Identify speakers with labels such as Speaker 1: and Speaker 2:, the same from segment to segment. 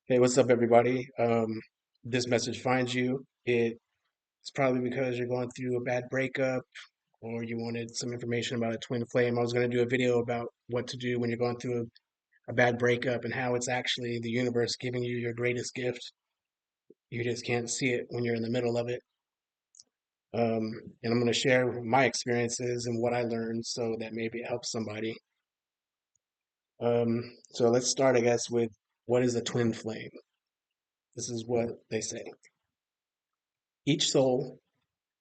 Speaker 1: Hey, what's up, everybody? This message finds you. It's probably because you're going through a bad breakup or you wanted some information about a twin flame. I was going to do a video about what to do when you're going through a bad breakup and how it's actually the universe giving you your greatest gift. You just can't see it when you're in the middle of it. And I'm going to share my experiences and what I learned so that maybe it helps somebody. So let's start, I guess, with what is a twin flame? This is what they say. Each soul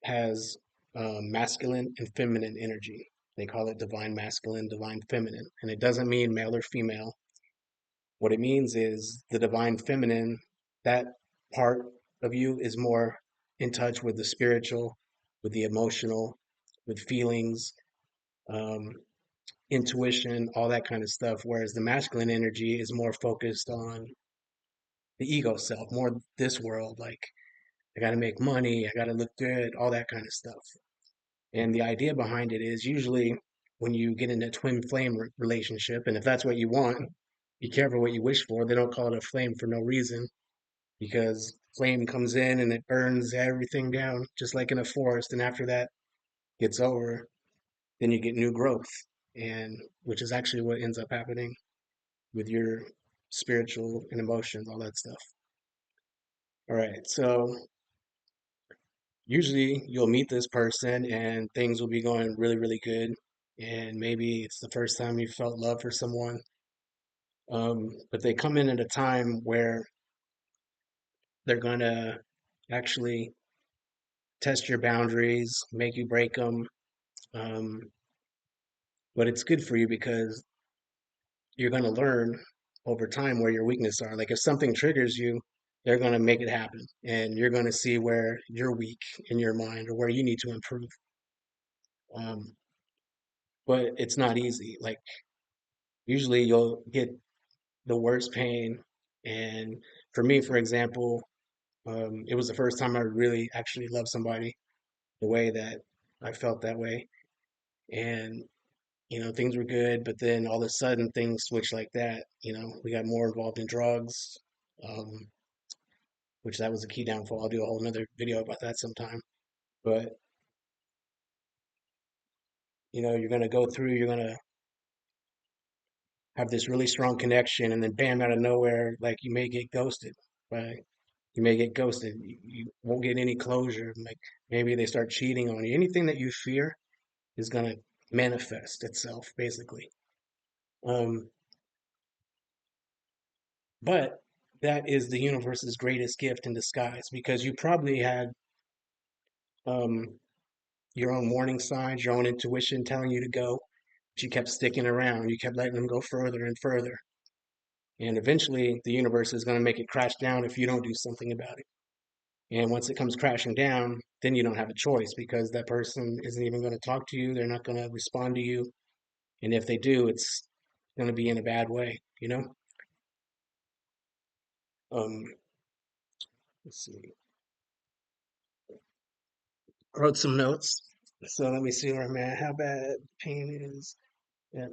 Speaker 1: has masculine and feminine energy. They call it divine masculine, divine feminine. And it doesn't mean male or female. What it means is the divine feminine, that part of you is more in touch with the spiritual, with the emotional, with feelings, um, intuition, all that kind of stuff. Whereas the masculine energy is more focused on the ego self, more this world, like I got to make money, I got to look good, all that kind of stuff. And the idea behind it is usually when you get in a twin flame relationship, and if that's what you want, be careful what you wish for. They don't call it a flame for no reason because flame comes in and it burns everything down, just like in a forest. And after that gets over, then you get new growth, and which is actually what ends up happening with your spiritual and emotions, all that stuff. All right, so usually you'll meet this person and things will be going really, really good. And maybe it's the first time you felt love for someone. But they come in at a time where they're going to actually test your boundaries, make you break them. Um, but it's good for you because you're going to learn over time where your weaknesses are. Like if something triggers you, they're going to make it happen. And you're going to see where you're weak in your mind or where you need to improve. Um, but it's not easy. Like usually you'll get the worst pain. And for me, for example, it was the first time I really actually loved somebody the way that I felt that way. And, things were good, but then all of a sudden things switched like that. We got more involved in drugs, um, which that was a key downfall. I'll do a whole nother video about that sometime. But, you're going to go through, you're going to have this really strong connection, and then bam, out of nowhere, like you may get ghosted. Right? You may get ghosted. You won't get any closure. Like maybe they start cheating on you. Anything that you fear is going to manifest itself, basically. Um, but that is the universe's greatest gift in disguise because you probably had um, your own warning signs, your own intuition telling you to go. But you kept sticking around. You kept letting them go further and further. And eventually, the universe is going to make it crash down if you don't do something about it. And once it comes crashing down, then you don't have a choice because that person isn't even going to talk to you. They're not going to respond to you. And if they do, it's going to be in a bad way. Um, let's see. I wrote some notes. So let me see where I'm at. How bad pain is. Yeah.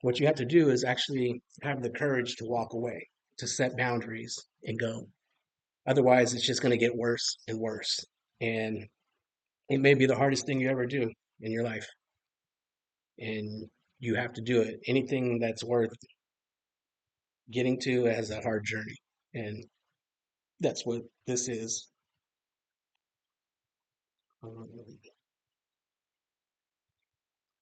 Speaker 1: What you have to do is actually have the courage to walk away, to set boundaries and go. Otherwise, it's just going to get worse and worse. And it may be the hardest thing you ever do in your life. And you have to do it. Anything that's worth getting to has a hard journey. And that's what this is. Um,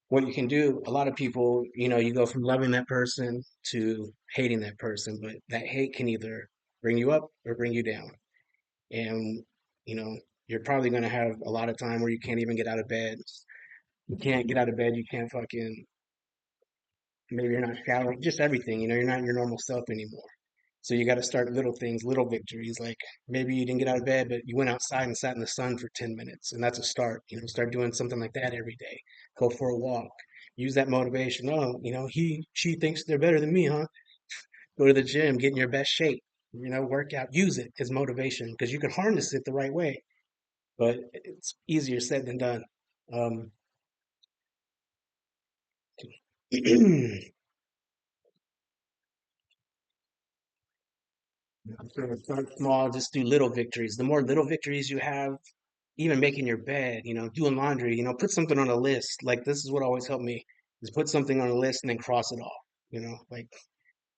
Speaker 1: what you can do, a lot of people, you go from loving that person to hating that person, but that hate can either bring you up or bring you down. And, you know, you're probably going to have a lot of time where you can't even get out of bed. You can't get out of bed. You can't fucking, maybe you're not showering, just everything, you're not your normal self anymore. So you got to start little things, little victories. Like maybe you didn't get out of bed, but you went outside and sat in the sun for 10 minutes. And that's a start. Start doing something like that every day. Go for a walk. Use that motivation. Oh, she thinks they're better than me, huh? Go to the gym, get in your best shape, work out. Use it as motivation because you can harness it the right way, but it's easier said than done. Um, So start small, just do little victories. The more little victories you have, even making your bed, doing laundry, put something on a list. Like this is what always helped me is put something on a list and then cross it off, like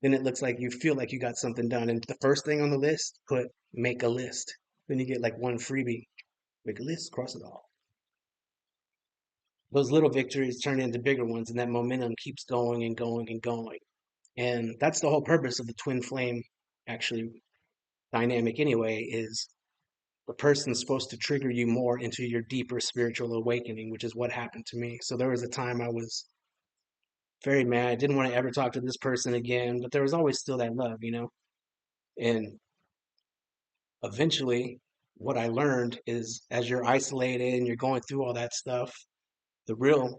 Speaker 1: then it looks like you feel like you got something done. And the first thing on the list, put make a list. Then you get like one freebie. Make a list, cross it off. Those little victories turn into bigger ones, and that momentum keeps going and going and going. And that's the whole purpose of the twin flame, actually, dynamic anyway, is the person's supposed to trigger you more into your deeper spiritual awakening, which is what happened to me. So there was a time I was very mad, didn't want to ever talk to this person again, but there was always still that love. And eventually, what I learned is as you're isolated and you're going through all that stuff, the real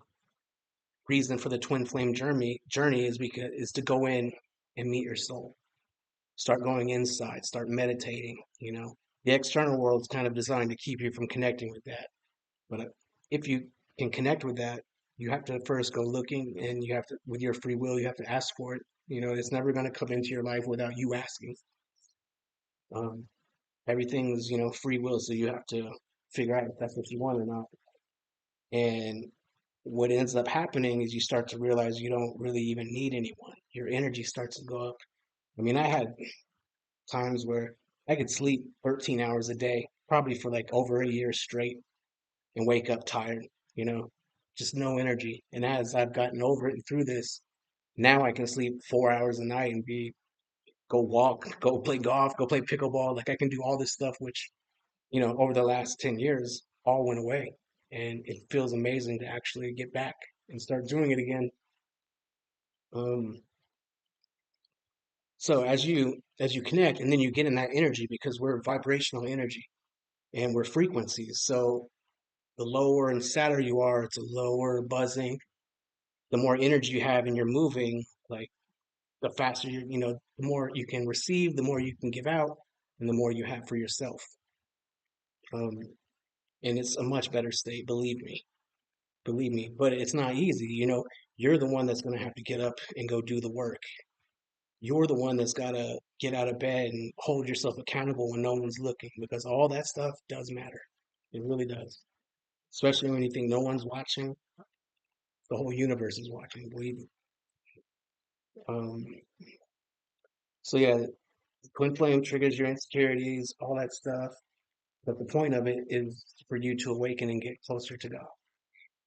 Speaker 1: reason for the twin flame journey is to go in and meet your soul. Start going inside, start meditating. The external world's kind of designed to keep you from connecting with that. But if you can connect with that, you have to first go looking, and you have to, with your free will, you have to ask for it. It's never going to come into your life without you asking. Um, Everything's, free will, so you have to figure out if that's what you want or not. And what ends up happening is you start to realize you don't really even need anyone. Your energy starts to go up. I mean, I had times where I could sleep 13 hours a day, probably for like over a year straight, and wake up tired, you know, just no energy. And as I've gotten over it and through this, now I can sleep 4 hours a night and go walk, go play golf, go play pickleball. Like I can do all this stuff, which, over the last 10 years all went away. And it feels amazing to actually get back and start doing it again. Um, so as you connect and then you get in that energy because we're vibrational energy and we're frequencies. So the lower and sadder you are, it's a lower buzzing. The more energy you have and you're moving, like the faster the more you can receive, the more you can give out, and the more you have for yourself. Um, and it's a much better state, believe me. But it's not easy. You're the one that's going to have to get up and go do the work. You're the one that's got to get out of bed and hold yourself accountable when no one's looking because all that stuff does matter. It really does. Especially when you think no one's watching, the whole universe is watching, believe me. Um, so yeah, twin flame triggers your insecurities, all that stuff. But the point of it is for you to awaken and get closer to God.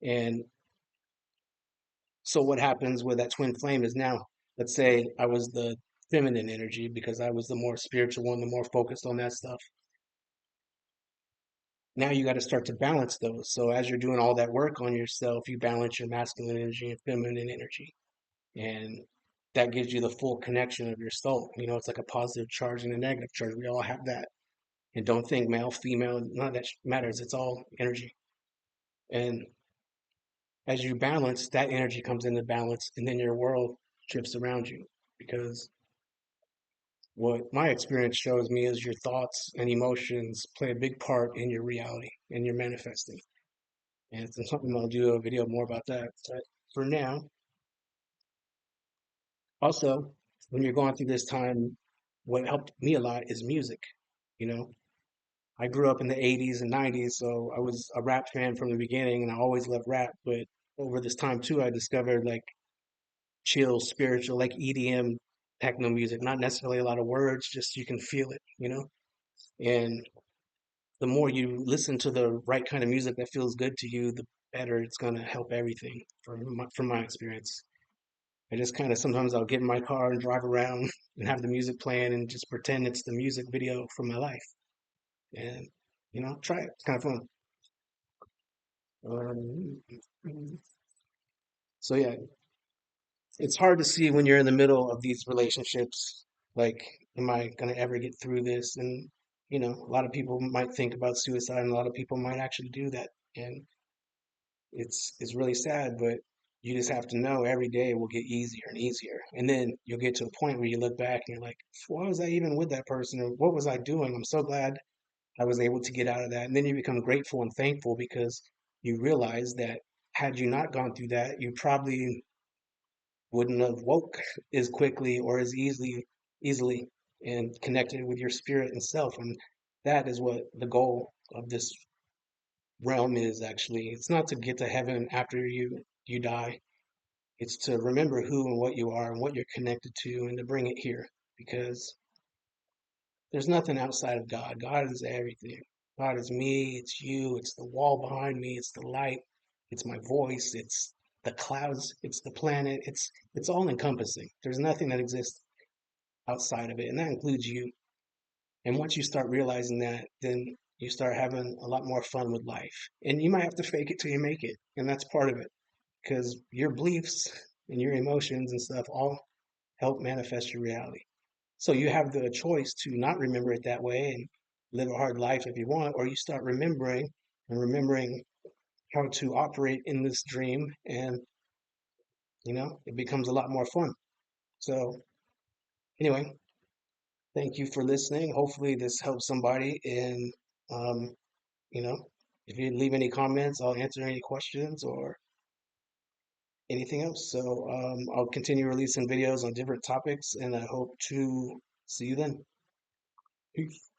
Speaker 1: And so what happens with that twin flame is now, let's say I was the feminine energy because I was the more spiritual one, the more focused on that stuff. Now you got to start to balance those. So as you're doing all that work on yourself, you balance your masculine energy and feminine energy. And that gives you the full connection of your soul. It's like a positive charge and a negative charge. We all have that. And don't think male, female, none of that matters. It's all energy. And as you balance, that energy comes into balance, and then your world drifts around you. Because what my experience shows me is your thoughts and emotions play a big part in your reality and your manifesting. And it's something I'll do a video more about that. But for now, also, when you're going through this time, what helped me a lot is music. You know, I grew up in the 80s and 90s, so I was a rap fan from the beginning and I always loved rap. But over this time too, I discovered like chill, spiritual, like EDM techno music, not necessarily a lot of words, just you can feel it. And the more you listen to the right kind of music that feels good to you, the better it's going to help everything from my experience. I just kind of sometimes I'll get in my car and drive around and have the music playing and just pretend it's the music video from my life. And, try it. It's kind of fun. Um, so yeah, it's hard to see when you're in the middle of these relationships. Like, am I gonna ever get through this? And a lot of people might think about suicide, and a lot of people might actually do that. And it's really sad, but you just have to know every day will get easier and easier. And then you'll get to a point where you look back and you're like, why was I even with that person? Or what was I doing? I'm so glad I was able to get out of that. And then you become grateful and thankful because you realize that had you not gone through that, you probably wouldn't have woke as quickly or as easily. and connected with your spirit and self. And that is what the goal of this realm is actually. It's not to get to heaven after you die. It's to remember who and what you are and what you're connected to and to bring it here because there's nothing outside of God. God is everything. God is me, it's you, it's the wall behind me, it's the light, it's my voice, it's the clouds, it's the planet, it's all encompassing. There's nothing that exists outside of it, and that includes you. And once you start realizing that, then you start having a lot more fun with life. And you might have to fake it till you make it, and that's part of it because your beliefs and your emotions and stuff all help manifest your reality. So you have the choice to not remember it that way and live a hard life if you want, or you start remembering and remembering how to operate in this dream, and it becomes a lot more fun. So anyway, thank you for listening. Hopefully this helps somebody. And um, you know, if you leave any comments, I'll answer any questions or anything else. So I'll continue releasing videos on different topics, and I hope to see you then. Peace.